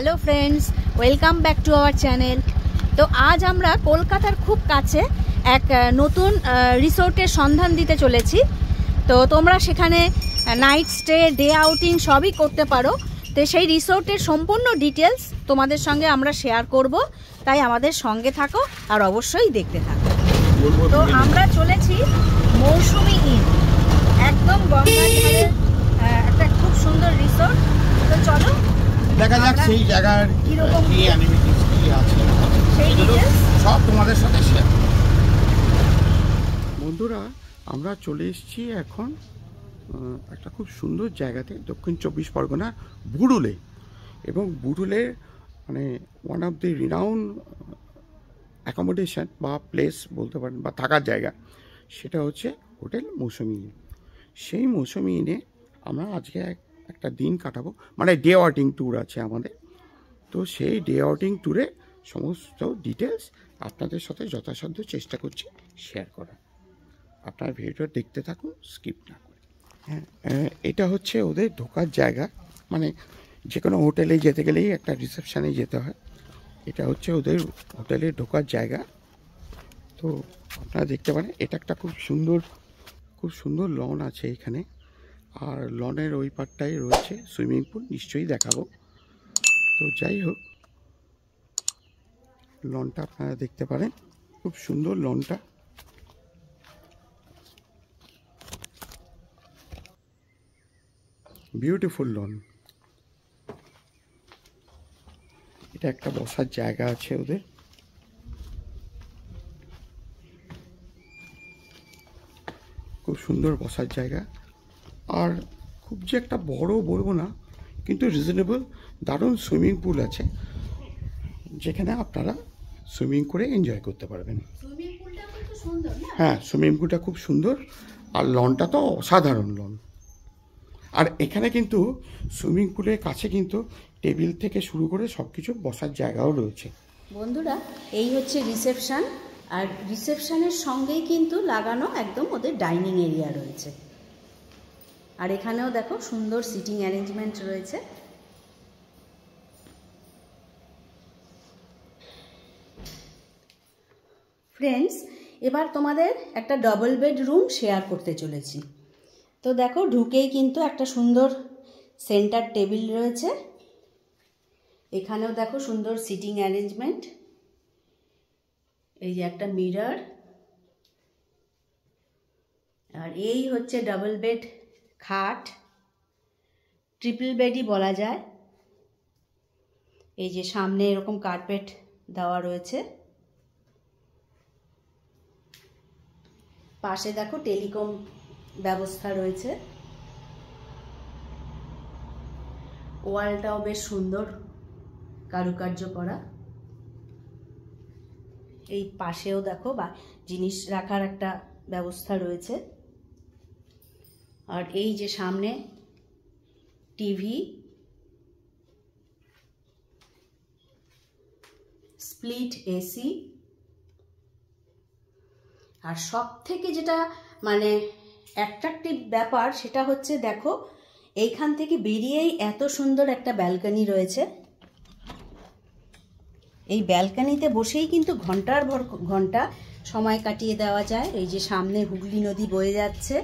Hello friends, welcome back to our channel. তো আজ আমরা কলকাতার খুব কাছে এক নতুন রিসোর্টের সন্ধান দিতে চলেছি। তো তোমরা সেখানে নাইট স্টে, ডে আউটিং সবই করতে পারো। তো সেই রিসোর্টের সম্পূর্ণ ডিটেলস তোমাদের সঙ্গে আমরা শেয়ার করব, তাই আমাদের সঙ্গে থাকো আর অবশ্যই দেখতে থাকো। তো আমরা চলেছি মৌসুমী ইন, একদম গঙ্গার ধারে একটা খুব সুন্দর রিসোর্ট। তো চলো দেখা যাক সেই জায়গার কি অ্যানিমেটিস কি আছে সব তোমাদের সাথে শেয়ার। বন্ধুরা, আমরা চলে এসেছি এখন একটা খুব সুন্দর জায়গাতে, দক্ষিণ চব্বিশ পরগনা বুড়ুলে। এবং বুড়ুলের মানে one of the renowned accommodation বা প্লেস বলতে পারেন, বা থাকার জায়গা, সেটা হচ্ছে হোটেল মৌসুমী ইন। সেই মৌসুমী ইনে আমরা আজকে একটা দিন কাটাবো, মানে ডে আউটিং ট্যুর আছে আমাদের। তো সেই ডে আউটিং ট্যুরে সমস্ত ডিটেলস আপনাদের সাথে যথাসাধ্য চেষ্টা করছি শেয়ার করা। আপনার ভিডিওটা দেখতে থাকুন, স্কিপ না করে। হ্যাঁ, এটা হচ্ছে ওদের ঢোকার জায়গা, মানে যে কোনো হোটেলে যেতে গেলেই একটা রিসেপশানে যেতে হয়। এটা হচ্ছে ওদের হোটেলে ঢোকার জায়গা। তো আপনারা দেখতে পারেন, এটা একটা খুব সুন্দর লন আছে এখানে। আর লনের ওই পারটাই রয়েছে সুইমিং পুল, নিশ্চয়ই দেখাবো। তো যাই হোক, লনটা আপনারা দেখতে পারেন, খুব সুন্দর লনটা। Beautiful loan. এটা একটা বসার জায়গা আছে ওদের। খুব সুন্দর বসার জায়গা। আর খুব যে একটা বড় বলবো না, কিন্তু রিজনেবল, দারুণ সুইমিং পুল আছে, যেখানে আপনারা সুইমিং করে এনজয় করতে পারবেন। হ্যাঁ, সুইমিং পুলটা খুব সুন্দর, আর লনটা তো অসাধারণ লন। আর এখানে কিন্তু সুইমিং পুলের কাছে কিন্তু টেবিল থেকে শুরু করে সব কিছু বসার জায়গাও রয়েছে। বন্ধুরা, এই হচ্ছে রিসেপশন, আর রিসেপশনের সঙ্গেই কিন্তু লাগানো একদম ওদের ডাইনিং এরিয়া রয়েছে। আর এখানেও দেখো সুন্দর সিটিং অ্যারেঞ্জমেন্ট রয়েছে। ফ্রেন্ডস, এবার তোমাদের একটা ডবল বেড রুম শেয়ার করতে চলেছি। তো দেখো, ঢুকেই কিন্তু একটা সুন্দর সেন্টার টেবিল রয়েছে। এখানেও দেখো সুন্দর সিটিং অ্যারেঞ্জমেন্ট। এই যে একটা মিরর। আর এই হচ্ছে ডাবল বেড খাট, ট্রিপল বেডই বলা যায়। এই যে সামনে এরকম কার্পেট দেওয়া রয়েছে। পাশে দেখো টেলিকম ব্যবস্থা রয়েছে। ওয়ালটাও বেশ সুন্দর কারুকার্য করা। এই পাশেও দেখো বা জিনিস রাখার একটা ব্যবস্থা রয়েছে। আর এই যে সামনে টিভি, স্প্লিট এসি। আর সব থেকে যেটা মানে অ্যাট্রাকটিভ ব্যাপার, সেটা হচ্ছে দেখো, এইখান থেকে বেরিয়েই এত সুন্দর একটা ব্যালকনি রয়েছে। এই ব্যালকনিতে বসেই কিন্তু ঘন্টার পর ঘন্টা সময় কাটিয়ে দেওয়া যায়। এই যে সামনে হুগলি নদী বয়ে যাচ্ছে।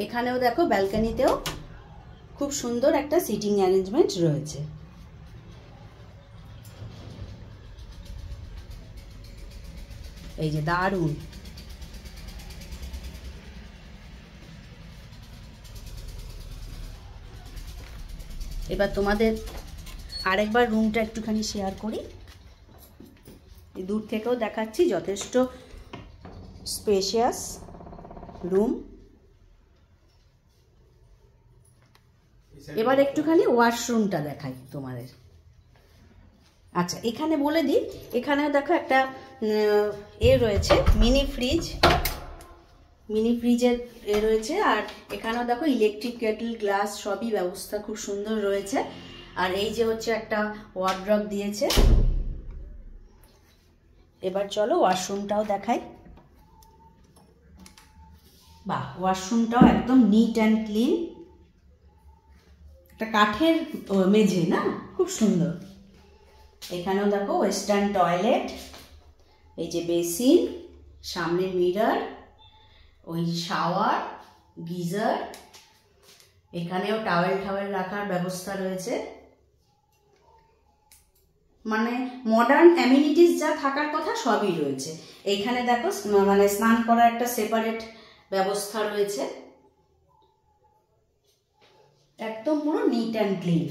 এখানেও দেখো ব্যালকনিতেও খুব সুন্দর একটা সিটিং অ্যারেঞ্জমেন্ট রয়েছে। এই যে দারুণ। এবার তোমাদের আরেকবার রুমটা একটুখানি শেয়ার করি। দূর থেকেও দেখাচ্ছি, যথেষ্ট স্পেশিয়াস রুম। এবার একটুখানি ওয়াশরুমটা দেখাই তোমাদের। আচ্ছা, এখানে বলে দিই, এখানেও দেখো একটা রয়েছে মিনি ফ্রিজের রয়েছে। আর এখানেও দেখো ইলেকট্রিক কেটল, গ্লাস সবই ব্যবস্থা খুব সুন্দর রয়েছে। আর এই যে হচ্ছে একটা ওয়ার্ড্রপ দিয়েছে। এবার চলো ওয়াশরুমটাও দেখাই। বাহ, ওয়াশরুমটাও একদম নিট অ্যান্ড ক্লিন। একটা কাঠের মেঝে না, খুব সুন্দর। এখানেও দেখো ওয়েস্টার্ন টয়লেট, এই যে বেসিন, সামনে মিরর, ওই শাওয়ার, গিজার, এখানেও টাওয়েল রাখার ব্যবস্থা রয়েছে। মানে মডার্ন অ্যামিনিটিস যা থাকার কথা সবই রয়েছে। এইখানে দেখো মানে স্নান করার একটা সেপারেট ব্যবস্থা রয়েছে, একদম পুরো নিট অ্যান্ড ক্লিন।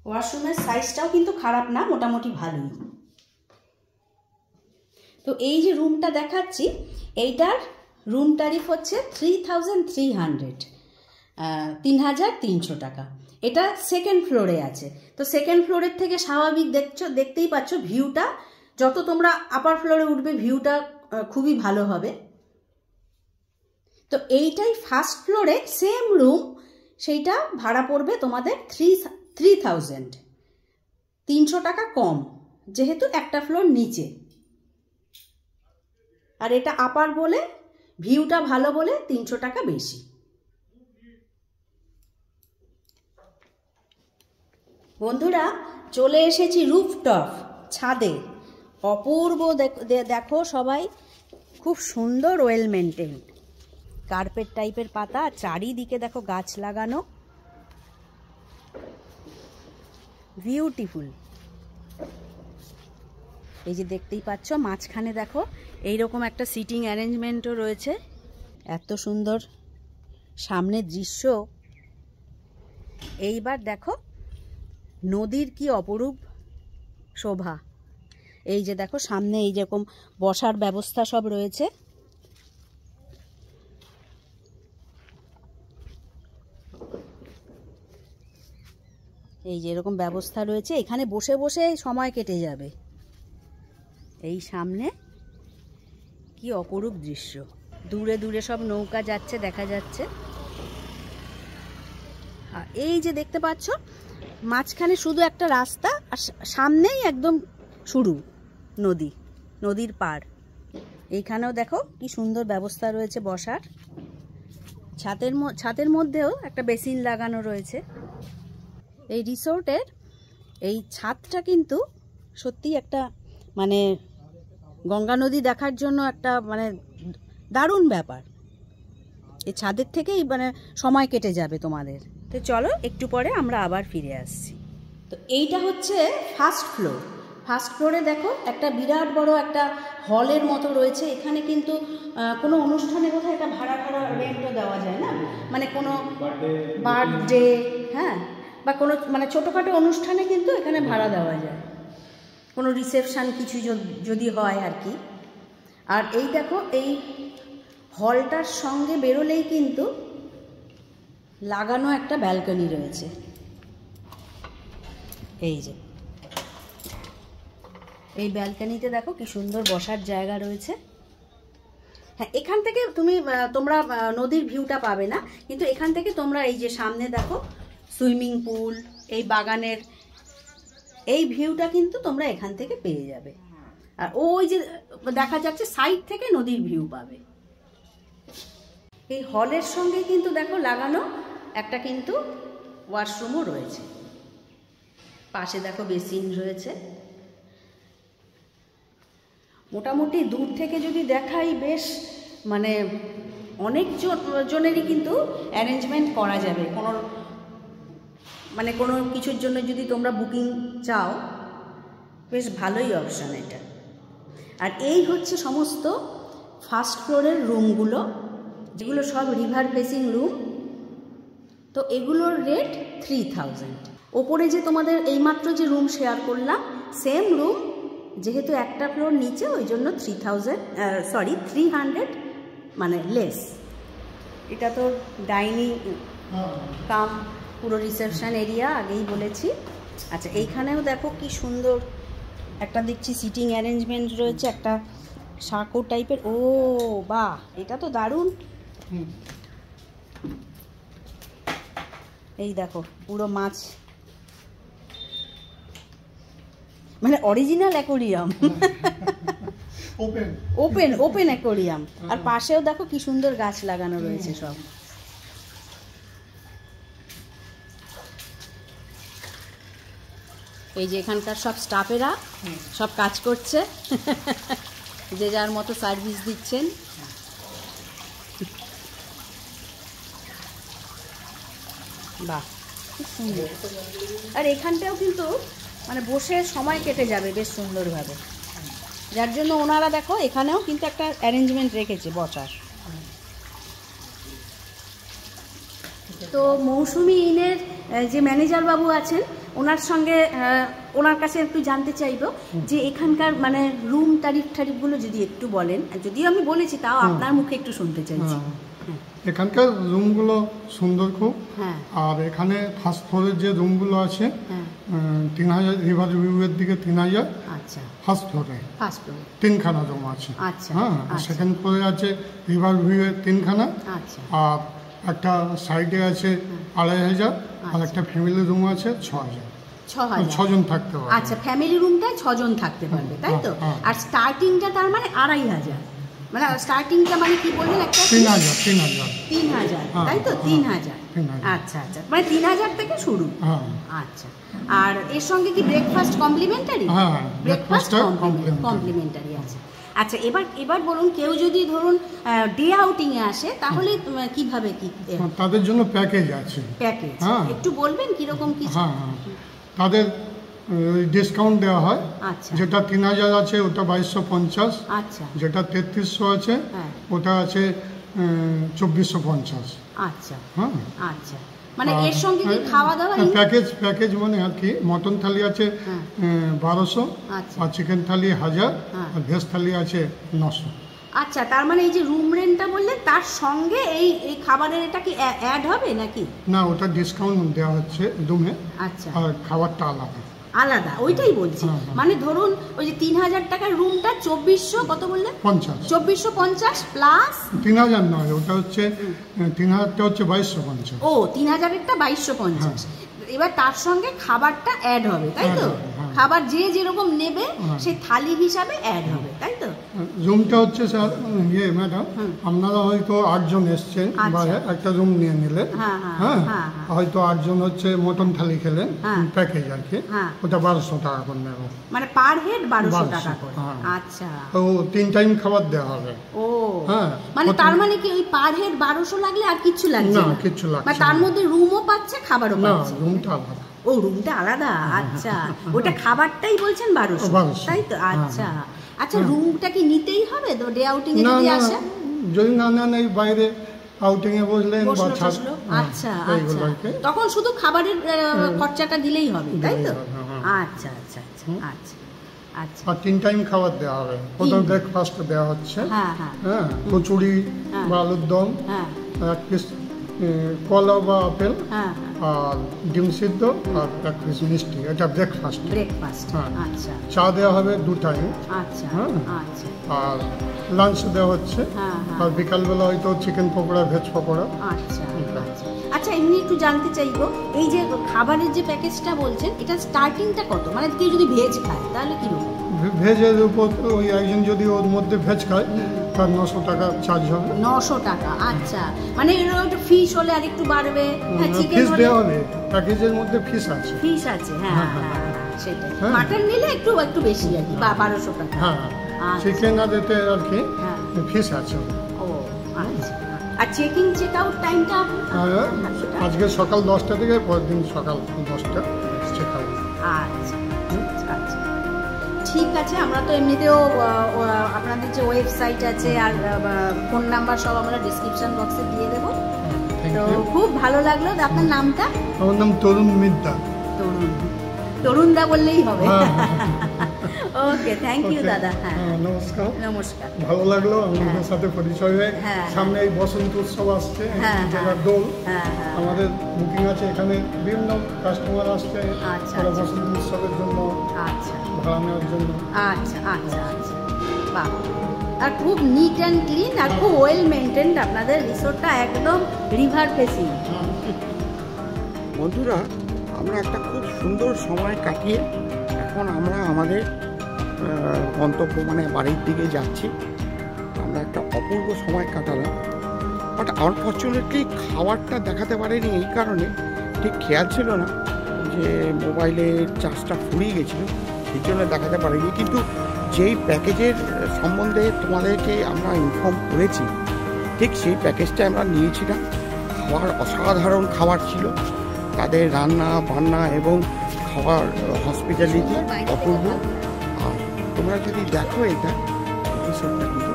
ওয়াশরুমের সাইজটাও কিন্তু খারাপ না, মোটামুটি ভালোই। তো এই যে রুমটা দেখাচ্ছি, এইটার রুম ট্যারিফ হচ্ছে 3300, 3300 টাকা। এটা সেকেন্ড ফ্লোরে আছে। তো সেকেন্ড ফ্লোরের থেকে স্বাভাবিক দেখতেই পাচ্ছ ভিউটা, যত তোমরা আপার ফ্লোরে উঠবে ভিউটা খুবই ভালো হবে। তো এইটাই ফার্স্ট ফ্লোরে সেম রুম, সেইটা ভাড়া পড়বে তোমাদের 3000, 300 টাকা কম, যেহেতু একটা ফ্লোর নিচে। আর এটা আপার বলে, ভিউটা ভালো বলে 300 টাকা বেশি। বন্ধুরা, চলে এসেছি রুফটপ, ছাদে। অপূর্ব দেখো সবাই, খুব সুন্দর, ওয়েল মেনটেন, কার্পেট টাইপের পাতা, চারিদিকে দেখো গাছ লাগানো, বিউটিফুল। এই যে দেখতেই পাচ্ছ মাঝখানে দেখো এইরকম একটা সিটিং অ্যারেঞ্জমেন্টও রয়েছে। এত সুন্দর সামনের দৃশ্য। এইবার দেখো নদীর কি অপরূপ শোভা। এই যে দেখো সামনে এই যেরকম বসার ব্যবস্থা সব রয়েছে। এই যে এরকম ব্যবস্থা রয়েছে, এখানে বসে বসে সময় কেটে যাবে। এই সামনে কি অপরূপ দৃশ্য, দূরে দূরে সব নৌকা যাচ্ছে দেখা যাচ্ছে। আর এই যে দেখতে পাচ্ছ মাঝখানে শুধু একটা রাস্তা, আর সামনেই একদম শুরু নদী, নদীর পাড়। এইখানেও দেখো কি সুন্দর ব্যবস্থা রয়েছে বসার। ছাদের মধ্যেও একটা বেসিন লাগানো রয়েছে। এই রিসোর্টের এই ছাদটা কিন্তু সত্যি একটা মানে গঙ্গা নদী দেখার জন্য একটা মানে দারুণ ব্যাপার। এই ছাদের থেকেই মানে সময় কেটে যাবে তোমাদের। তো চলো একটু পরে আমরা আবার ফিরে আসছি। তো এইটা হচ্ছে ফার্স্ট ফ্লোর। ফার্স্ট ফ্লোরে দেখো একটা বিরাট বড় একটা হলের মতো রয়েছে। এখানে কিন্তু কোনো অনুষ্ঠানে কোথাও একটা ভাড়া রেন্টও দেওয়া যায় না, মানে কোনো বার্থডে, হ্যাঁ, বা কোনো মানে ছোটোখাটো অনুষ্ঠানে কিন্তু এখানে ভাড়া দেওয়া যায়, কোনো রিসেপশান কিছু যদি হয় আর কি। আর এই দেখো এই হলটার সঙ্গে বেরোলেই কিন্তু লাগানো একটা ব্যালকনি রয়েছে। এই যে এই ব্যালকনিতে দেখো কি সুন্দর বসার জায়গা রয়েছে। হ্যাঁ, এখান থেকে তোমরা নদীর ভিউটা পাবে না, কিন্তু এখান থেকে তোমরা এই যে সামনে দেখো সুইমিং পুল, এই বাগানের এই ভিউটা কিন্তু তোমরা এখান থেকে পেয়ে যাবে। আর ওই যে দেখা যাচ্ছে সাইড থেকে নদীর ভিউ পাবে। এই হলের সঙ্গে কিন্তু দেখো লাগানো একটা কিন্তু ওয়াশরুমও রয়েছে। পাশে দেখো বেসিন রয়েছে। মোটামুটি দূর থেকে যদি দেখাই বেশ মানে অনেক জনেরই কিন্তু অ্যারেঞ্জমেন্ট করা যাবে। কোনো কিছুর জন্য যদি তোমরা বুকিং চাও, বেশ ভালোই অপশান এটা। আর এই হচ্ছে সমস্ত ফার্স্ট ফ্লোরের রুমগুলো, যেগুলো সব রিভার ফেসিং রুম। তো এগুলোর রেট 3000। ওপরে যে তোমাদের এইমাত্র যে রুম শেয়ার করলাম, সেম রুম, যেহেতু একটা ফ্লোর নিচে, ওই জন্য 300 মানে লেস। এটা তো ডাইনিং কাম পুরো রিসেপশন এরিয়া, আগেই বলেছি। আচ্ছা, এইখানেও দেখো কি সুন্দর একটা দেখছি সিটিং অ্যারেঞ্জমেন্ট রয়েছে, একটা সাঁকো টাইপের। ও বাহ, এটা তো দারুণ। এই দেখো পুরো মাছ, মানে অরিজিনাল অ্যাকোরিয়াম, ওপেন অ্যাকোরিয়াম। আর পাশেও দেখো কি সুন্দর গাছ লাগানো রয়েছে সব। এই যে এখানকার সব স্টাফেরা সব কাজ করছে, যে যার মতো সার্ভিস দিচ্ছেন। বাহ, খুব সুন্দর। আর এখানটাও কিন্তু মানে বসে সময় কেটে যাবে বেশ সুন্দরভাবে, যার জন্য ওনারা দেখো এখানেও কিন্তু একটা অ্যারেঞ্জমেন্ট রেখেছে বসার। তো মৌসুমি ইনের যে ম্যানেজার বাবু আছেন ওনার সঙ্গে ওনার কাছে একটু জানতে চাইবো যে এখানকার মানে রুম টারিফগুলো যদি একটু বলেন, যদিও আমি বলেছি তাও আপনার মুখে একটু শুনতে চাইছি। এখানকার রুমগুলো সুন্দর খুব। আর এখানে ফার্স্ট ফ্লোরের যে রুমগুলো আছে 3000 রিভার ভিউয়ের দিকে 3000। আচ্ছা, ফার্স্ট ফ্লোরে 3খানা রুম আছে। আচ্ছা, হ্যাঁ, সেকেন্ড ফ্লোরে আছে রিভার ভিউয়ের 3খানা। আচ্ছা, আর একটা সাইডে আছে 2500, আর একটা ফ্যামিলি রুম আছে 6000। 6জন থাকতে পারবে। আচ্ছা, ফ্যামিলি রুমটায় 6জন থাকতে পারবে, তাই তো? আর স্টার্টিংটা তার মানে 2500, মানে স্টার্টিংটা মানে কি বললেন একটা 3000, তাই তো? 3000। আচ্ছা আচ্ছা, মানে 3000 থেকে শুরু। আচ্ছা, আর এর সঙ্গে কি ব্রেকফাস্ট কমপ্লিমেন্টারি? হ্যাঁ, ব্রেকফাস্ট কমপ্লিমেন্টারি আছে। আচ্ছা, এবার বলুন, কেউ যদি ধরুন ডে আউটিং এ আসে তাহলে কিভাবে কি তাদের জন্য প্যাকেজ আছে? প্যাকেজ একটু বলবেন কিরকম কি? হ্যাঁ, তাদের ডিসকাউন্ট দেওয়া হয়। আচ্ছা, যেটা 3000 আছে ওটা 2250। আচ্ছা, যেটা 3300 আছে ওটা আছে 2450। আচ্ছা, হ্যাঁ, আচ্ছা, মানে এর সঙ্গে কি খাওয়া দাওয়া? প্যাকেজ মানে আর কি, মটন থালি আছে 1200, আর চিকেন থালি 1000, আর ভেজ থালি আছে 900। আচ্ছা, তার মানে এই যে রুম রেন্টটা বললেন তার সঙ্গে এই খাবারের এটা কি অ্যাড হবে নাকি? না, ওটা ডিসকাউন্ট দেওয়া হচ্ছে রুমে। আচ্ছা, আর খাবারটা আলাদা আলাদা, ওইটাই বলছি। মানে ধরুন ওই যে 3000 টাকার রুমটা 2400 কত বললেন? 2450 প্লাস 3000 নয়, ওটা হচ্ছে 3000টা হচ্ছে 2250। ও, 3000-এরটা 2250। এবার তার সঙ্গে খাবারটা অ্যাড হবে, তাই তো? খাবার যে যেরকম নেবে সেই থালি হিসাবে অ্যাড হবে, তাই তো? রুমটা হচ্ছে স্যার ম্যাডাম, আপনারা হয়তো 8 জন এসছেন বা একটা রুম নিয়ে নিলেন। হ্যাঁ, হয়তো 8 জন হচ্ছে মটন থালি খেলেন, প্যাকেজ আর কি, ওটা 1200 টাকা করে নেব, মানে পার হেড 1200 টাকা করে। আচ্ছা, ও 3 টাইম খাবার দেওয়া হবে। ও, হ্যাঁ, মানে তার মানে কি ওই পার হেড 1200 লাগলে আর কিছু লাগছে না? কিছু লাগছে না, তার মধ্যে রুমও পাচ্ছে খাবারও পাচ্ছে? না, রুমটা আলাদা। ও, রুমটা আলাদা। আচ্ছা, ওটা খাবারটাই বলছেন 1200, তাই তো? আচ্ছা আচ্ছা, রুমটা কি নিতেই হবে তো ডে আউটিং এ যদি আসে? যদি না নেই বাইরে আউটিং এ বসলেন বা আচ্ছা আচ্ছা, তখন শুধু খাবারের খরচাটা দিলেই হবে, তাই তো? আচ্ছা আচ্ছা আচ্ছা আচ্ছা আচ্ছা। আর 3 টাইম খাবার দেওয়া হবে। প্রথম ব্রেকফাস্ট দেওয়া হচ্ছে, হ্যাঁ, কচুরি বা আলুর দম, এক পিস কলা বা আপেল, আর ডিম সিদ্ধ, আর এক পিস মিষ্টি, এটা ব্রেকফাস্ট। আচ্ছা, চা দেওয়া হবে 2 টাইম। আচ্ছা আচ্ছা, আর লাঞ্চ দেওয়া হচ্ছে, আর বিকালবেলা হয়তো চিকেন পকোড়া, ভেজ পকোড়া। আচ্ছা আচ্ছা, এমনি একটু জানতে চাইবো, এই যে খাবারের যে প্যাকেজটা বলছেন এটা স্টার্টিংটা কত? মানে কেউ যদি ভেজ খায় তাহলে কিরকম? ভেজের উপর ওই একজন যদি ওর মধ্যে ভেজ খায় তার 900 টাকা চার্জ হবে। 900 টাকা, আচ্ছা, মানে ওটা ফিশ হলে আর একটু বাড়বে। চিকেন ফিশ দেওয়া হবে, প্যাকেজের মধ্যে ফিশ আছে। হ্যাঁ, সেটাই। মাটন নিলে একটু বেশি আর কি, 1200 টাকা। হ্যাঁ, চিকেন আর এতে আর কি ফিশ আছে। ও, আচ্ছা। আর চেকিং চেক আউট টাইমটা আজকে সকাল 10টা থেকে পরের দিন সকাল 10টা চেক আউট। আচ্ছা আচ্ছা, ঠিক আছে। আমরা তো এমনিতেও আপনাদের যে ওয়েবসাইট আছে আর ফোন নাম্বার সব আমরা ডিসক্রিপশন বক্সে দিয়ে দেবো। তো খুব ভালো লাগলো। আপনার নামটা? আমার নাম তরুণ মিদ্দা। তরুণদা বললেই হবে। ওকে, থ্যাংক ইউ দাদা। হ্যাঁ, নমস্কার। নমস্কার, ভালো লাগলো আমাদের সাথে পরিচয় হয়ে। সামনে এই বসন্ত উৎসব আসছে, জেলার দোল, আমাদের বুকিং আছে এখানে, বিভিন্ন কাস্টমার আসছে বসন্ত উৎসবের জন্য, ভাড়া নেওয়ার জন্য। আচ্ছা আচ্ছা আচ্ছা, বাহ। আর খুব নিট অ্যান্ড ক্লিন আর খুব ওয়েল মেনটেন্ড আপনাদের রিসোর্টটা, একদম রিভার ফেসিং। বন্ধুরা, আমরা একটা খুব সুন্দর সময় কাটিয়ে এখন আমরা আমাদের গন্তব্য মানে বাড়ির দিকে যাচ্ছি। আমরা একটা অপূর্ব সময় কাটালাম, বাট আনফর্চুনেটলি খাবারটা দেখাতে পারিনি এই কারণে, ঠিক খেয়াল ছিল না যে যে মোবাইলের চার্জটা ফুরিয়ে গেছিলো, সেই জন্য দেখাতে পারিনি। কিন্তু যেই প্যাকেজের সম্বন্ধে তোমাদেরকে আমরা ইনফর্ম করেছি, ঠিক সেই প্যাকেজটা আমরা নিয়েছিলাম। খাবার অসাধারণ খাবার ছিল, তাদের রান্না বান্না এবং খাবার হসপিটালিটি অপূর্ব। আর তোমরা যদি দেখো এটা রিসোর্টটা কিন্তু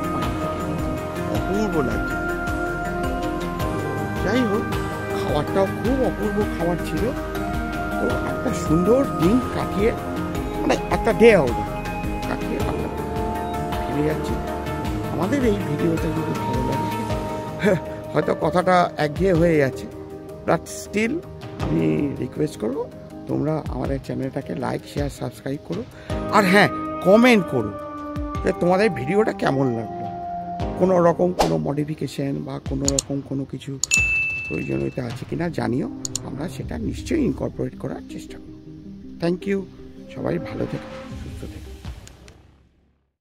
অপূর্ব লাগছে। যাই হোক, খাবারটাও খুব অপূর্ব খাবার ছিল। তো একটা সুন্দর দিন কাটিয়ে, মানে একটা ডে আউট কাটিয়ে আমরা ফিরে যাচ্ছি। আমাদের এই ভিডিওটা যদি ভালো লাগে, হয়তো কথাটা একঘেয়ে হয়ে যাচ্ছে, বাট স্টিল আমি রিকোয়েস্ট করবো তোমরা আমাদের চ্যানেলটাকে লাইক, শেয়ার, সাবস্ক্রাইব করো। আর হ্যাঁ, কমেন্ট করো যে তোমাদের ভিডিওটা কেমন লাগলো, কোনো রকম কোনো মডিফিকেশন বা কোনো রকম কোনো কিছু প্রয়োজনীয়তা আছে কিনা জানিও, আমরা সেটা নিশ্চয়ই ইনকর্পোরেট করার চেষ্টা করব। থ্যাংক ইউ, সবাই ভালো থেকো।